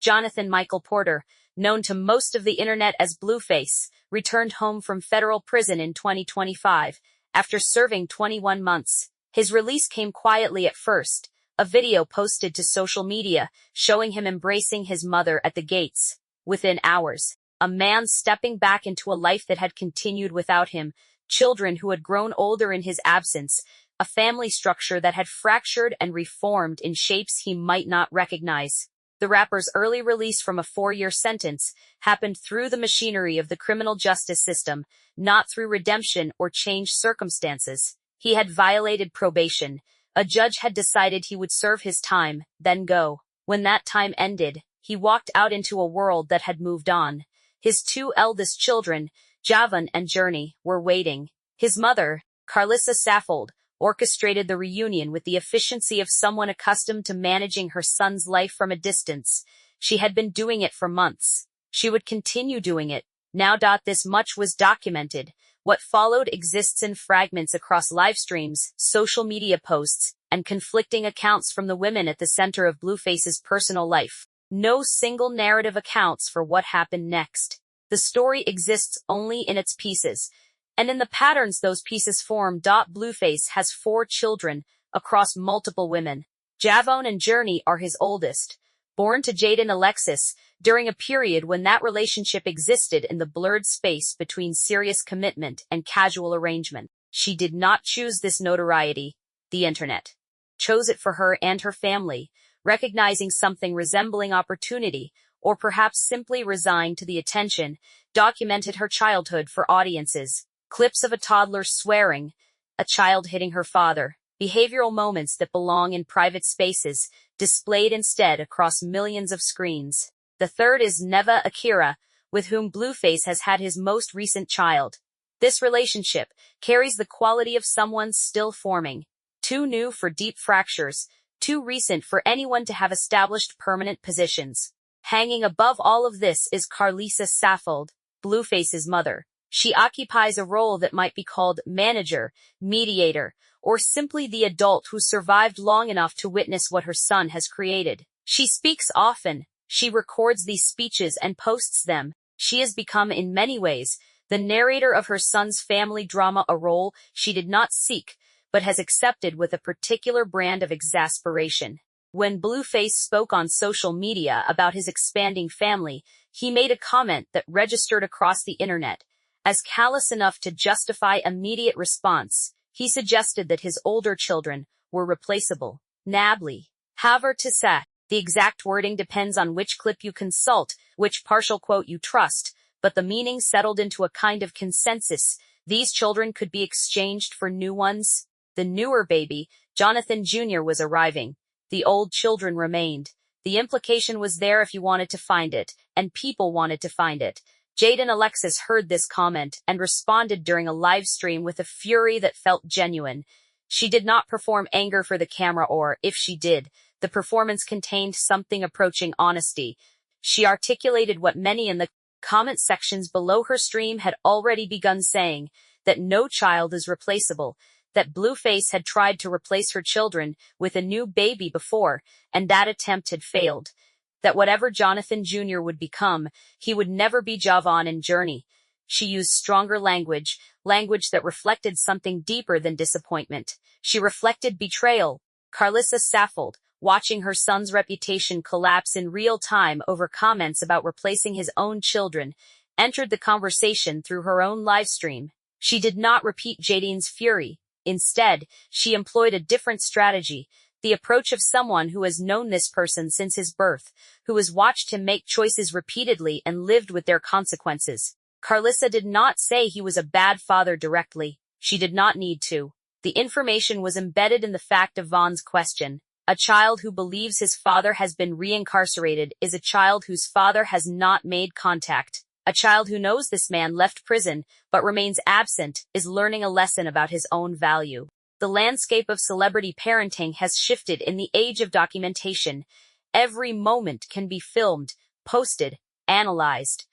Jonathan Michael Porter, known to most of the internet as Blueface, returned home from federal prison in 2025 after serving 21 months. His release came quietly at first, a video posted to social media showing him embracing his mother at the gates. Within hours, a man stepping back into a life that had continued without him, children who had grown older in his absence, a family structure that had fractured and reformed in shapes he might not recognize. The rapper's early release from a 4-year sentence happened through the machinery of the criminal justice system, not through redemption or changed circumstances. He had violated probation. A judge had decided he would serve his time, then go. When that time ended, he walked out into a world that had moved on. His 2 eldest children, Jaidyn and Journey, were waiting. His mother, Karlissa Saffold, orchestrated the reunion with the efficiency of someone accustomed to managing her son's life from a distance. She had been doing it for months. She would continue doing it. Now. This much was documented. What followed exists in fragments across live streams, social media posts, and conflicting accounts from the women at the center of Blueface's personal life. No single narrative accounts for what happened next. The story exists only in its pieces, and in the patterns those pieces form. Blueface has 4 children across multiple women. Jaidyn and Journey are his oldest, born to Jaidyn Alexis during a period when that relationship existed in the blurred space between serious commitment and casual arrangement. She did not choose this notoriety. The internet chose it for her and her family, recognizing something resembling opportunity, or perhaps simply resigned to the attention, documented her childhood for audiences. Clips of a toddler swearing, a child hitting her father, behavioral moments that belong in private spaces, displayed instead across millions of screens. The third is Neva Akira, with whom Blueface has had his most recent child. This relationship carries the quality of someone still forming. Too new for deep fractures, too recent for anyone to have established permanent positions. Hanging above all of this is Karlissa Saffold, Blueface's mother. She occupies a role that might be called manager, mediator, or simply the adult who survived long enough to witness what her son has created. She speaks often. She records these speeches and posts them. She has become, in many ways, the narrator of her son's family drama, a role she did not seek, but has accepted with a particular brand of exasperation. When Blueface spoke on social media about his expanding family, he made a comment that registered across the internet. As callous enough to justify immediate response, he suggested that his older children were replaceable. Nably. However, to say, the exact wording depends on which clip you consult, which partial quote you trust, but the meaning settled into a kind of consensus. These children could be exchanged for new ones. The newer baby, Jonathan Jr., was arriving. The old children remained. The implication was there if you wanted to find it, and people wanted to find it. Jaidyn Alexis heard this comment and responded during a live stream with a fury that felt genuine. She did not perform anger for the camera, or, if she did, the performance contained something approaching honesty. She articulated what many in the comment sections below her stream had already begun saying, that no child is replaceable, that Blueface had tried to replace her children with a new baby before, and that attempt had failed. That whatever Jonathan Jr. would become, he would never be Jaidyn and Journey. She used stronger language that reflected something deeper than disappointment. She reflected betrayal. Karlissa Saffold, watching her son's reputation collapse in real time over comments about replacing his own children, entered the conversation through her own livestream. She did not repeat Jaidyn's fury. Instead, she employed a different strategy. The approach of someone who has known this person since his birth, who has watched him make choices repeatedly and lived with their consequences. Karlissa did not say he was a bad father directly. She did not need to. The information was embedded in the fact of Vaughn's question. A child who believes his father has been reincarcerated is a child whose father has not made contact. A child who knows this man left prison but remains absent is learning a lesson about his own value. The landscape of celebrity parenting has shifted in the age of documentation. Every moment can be filmed, posted, analyzed.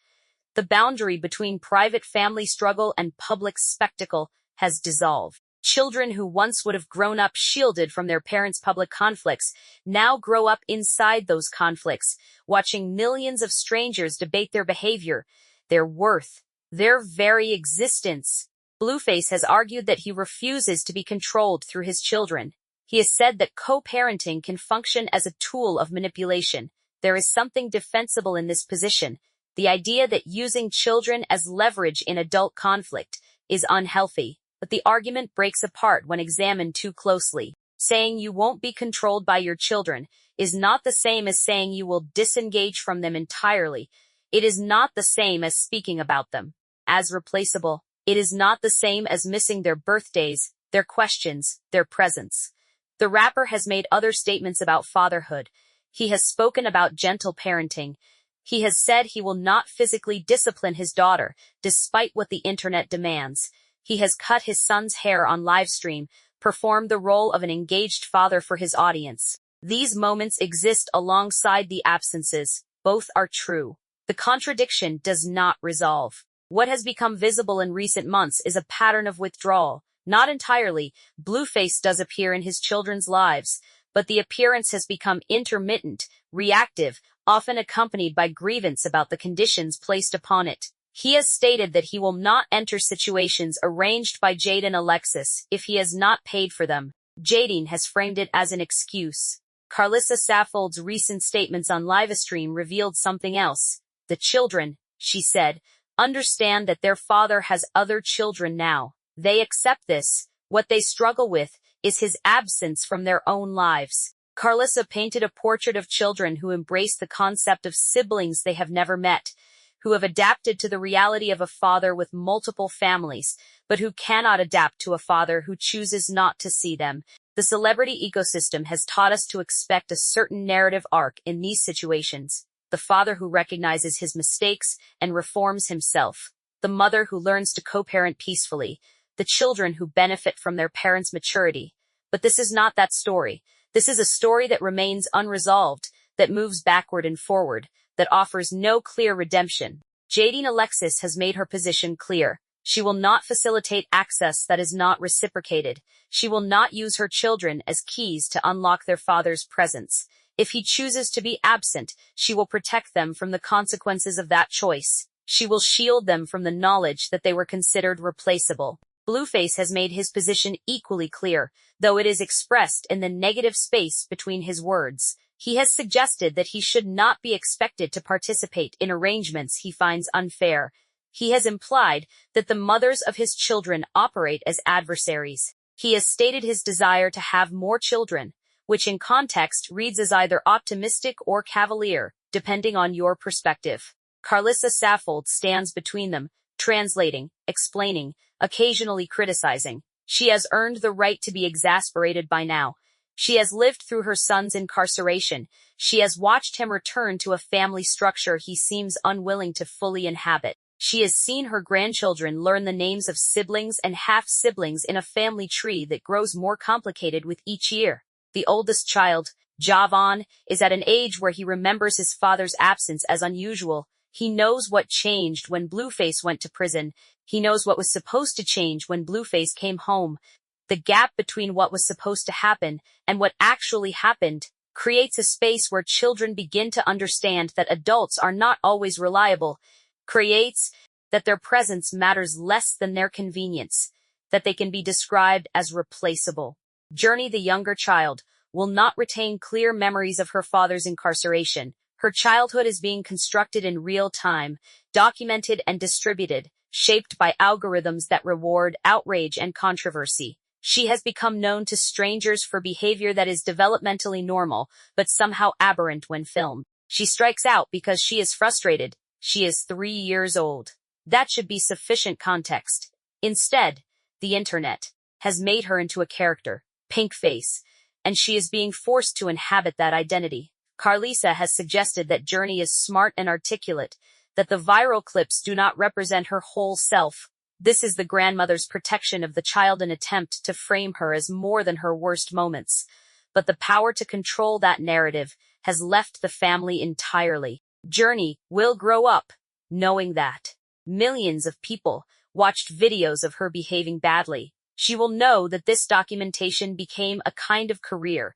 The boundary between private family struggle and public spectacle has dissolved. Children who once would have grown up shielded from their parents' public conflicts now grow up inside those conflicts, watching millions of strangers debate their behavior, their worth, their very existence. Blueface has argued that he refuses to be controlled through his children. He has said that co-parenting can function as a tool of manipulation. There is something defensible in this position. The idea that using children as leverage in adult conflict is unhealthy. But the argument breaks apart when examined too closely. Saying you won't be controlled by your children is not the same as saying you will disengage from them entirely. It is not the same as speaking about them as replaceable. It is not the same as missing their birthdays, their questions, their presence. The rapper has made other statements about fatherhood. He has spoken about gentle parenting. He has said he will not physically discipline his daughter, despite what the internet demands. He has cut his son's hair on livestream, performed the role of an engaged father for his audience. These moments exist alongside the absences. Both are true. The contradiction does not resolve. What has become visible in recent months is a pattern of withdrawal. Not entirely. Blueface does appear in his children's lives, but the appearance has become intermittent, reactive, often accompanied by grievance about the conditions placed upon it. He has stated that he will not enter situations arranged by Jaidyn Alexis if he has not paid for them. Jaidyn has framed it as an excuse. Karlissa Saffold's recent statements on livestream revealed something else. The children, she said, understand that their father has other children now. They accept this. What they struggle with is his absence from their own lives. Karlissa painted a portrait of children who embrace the concept of siblings they have never met, who have adapted to the reality of a father with multiple families, but who cannot adapt to a father who chooses not to see them. The celebrity ecosystem has taught us to expect a certain narrative arc in these situations. The father who recognizes his mistakes and reforms himself. The mother who learns to co-parent peacefully. The children who benefit from their parents' maturity. But this is not that story. This is a story that remains unresolved, that moves backward and forward, that offers no clear redemption. Jaidyn Alexis has made her position clear. She will not facilitate access that is not reciprocated. She will not use her children as keys to unlock their father's presence. If he chooses to be absent, she will protect them from the consequences of that choice. She will shield them from the knowledge that they were considered replaceable. Blueface has made his position equally clear, though it is expressed in the negative space between his words. He has suggested that he should not be expected to participate in arrangements he finds unfair. He has implied that the mothers of his children operate as adversaries. He has stated his desire to have more children, which in context reads as either optimistic or cavalier, depending on your perspective. Karlissa Saffold stands between them, translating, explaining, occasionally criticizing. She has earned the right to be exasperated by now. She has lived through her son's incarceration. She has watched him return to a family structure he seems unwilling to fully inhabit. She has seen her grandchildren learn the names of siblings and half-siblings in a family tree that grows more complicated with each year. The oldest child, Jaidyn, is at an age where he remembers his father's absence as unusual. He knows what changed when Blueface went to prison. He knows what was supposed to change when Blueface came home. The gap between what was supposed to happen and what actually happened creates a space where children begin to understand that adults are not always reliable, creates that their presence matters less than their convenience, that they can be described as replaceable. Journey, the younger child, will not retain clear memories of her father's incarceration. Her childhood is being constructed in real time, documented and distributed, shaped by algorithms that reward outrage and controversy. She has become known to strangers for behavior that is developmentally normal, but somehow aberrant when filmed. She strikes out because she is frustrated. She is 3 years old. That should be sufficient context. Instead, the internet has made her into a character, pink face, and she is being forced to inhabit that identity. Karlissa has suggested that Journey is smart and articulate, that the viral clips do not represent her whole self. This is the grandmother's protection of the child, an attempt to frame her as more than her worst moments. But the power to control that narrative has left the family entirely. Journey will grow up knowing that. Millions of people watched videos of her behaving badly. She will know that this documentation became a kind of career,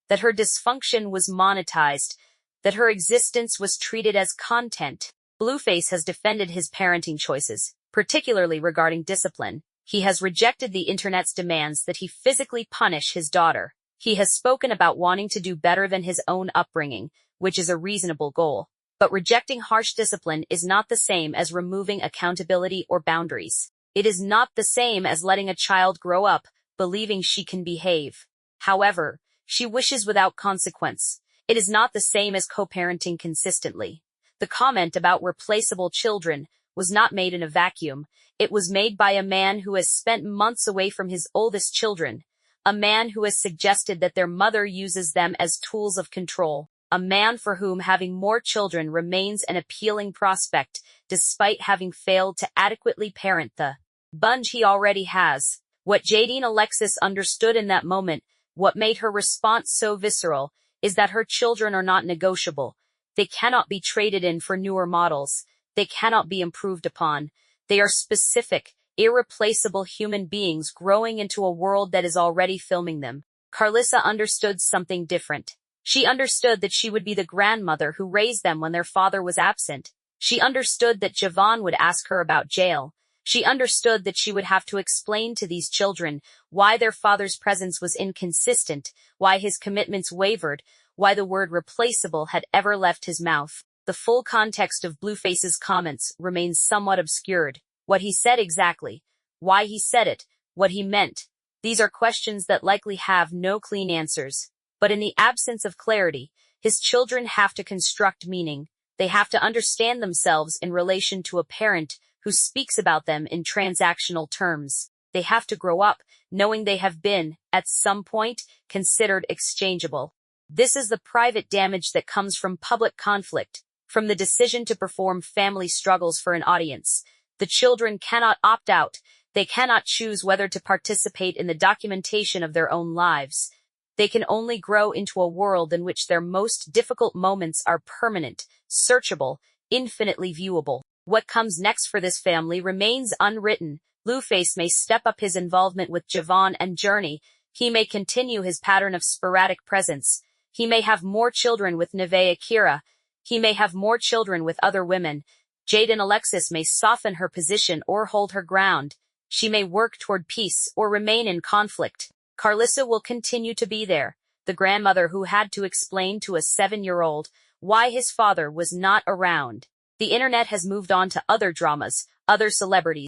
that her dysfunction was monetized, that her existence was treated as content. Blueface has defended his parenting choices, particularly regarding discipline. He has rejected the internet's demands that he physically punish his daughter. He has spoken about wanting to do better than his own upbringing, which is a reasonable goal. But rejecting harsh discipline is not the same as removing accountability or boundaries. It is not the same as letting a child grow up believing she can behave. However, she wishes without consequence. It is not the same as co-parenting consistently. The comment about replaceable children was not made in a vacuum. It was made by a man who has spent months away from his oldest children, a man who has suggested that their mother uses them as tools of control, a man for whom having more children remains an appealing prospect despite having failed to adequately parent the bunch he already has. What Jaidyn Alexis understood in that moment, what made her response so visceral, is that her children are not negotiable. They cannot be traded in for newer models. They cannot be improved upon. They are specific, irreplaceable human beings growing into a world that is already filming them. Karlissa understood something different. She understood that she would be the grandmother who raised them when their father was absent. She understood that Jaidyn would ask her about jail. She understood that she would have to explain to these children why their father's presence was inconsistent, why his commitments wavered, why the word replaceable had ever left his mouth. The full context of Blueface's comments remains somewhat obscured. What he said exactly, why he said it, what he meant. These are questions that likely have no clean answers. But in the absence of clarity, his children have to construct meaning. They have to understand themselves in relation to a parent who speaks about them in transactional terms. They have to grow up knowing they have been, at some point, considered exchangeable. This is the private damage that comes from public conflict, from the decision to perform family struggles for an audience. The children cannot opt out. They cannot choose whether to participate in the documentation of their own lives. They can only grow into a world in which their most difficult moments are permanent, searchable, infinitely viewable. What comes next for this family remains unwritten. Blueface may step up his involvement with Jaidyn and Journey. He may continue his pattern of sporadic presence. He may have more children with Neve Akira. He may have more children with other women. Jaidyn Alexis may soften her position or hold her ground. She may work toward peace or remain in conflict. Karlissa will continue to be there, the grandmother who had to explain to a 7-year-old why his father was not around. The internet has moved on to other dramas, other celebrities.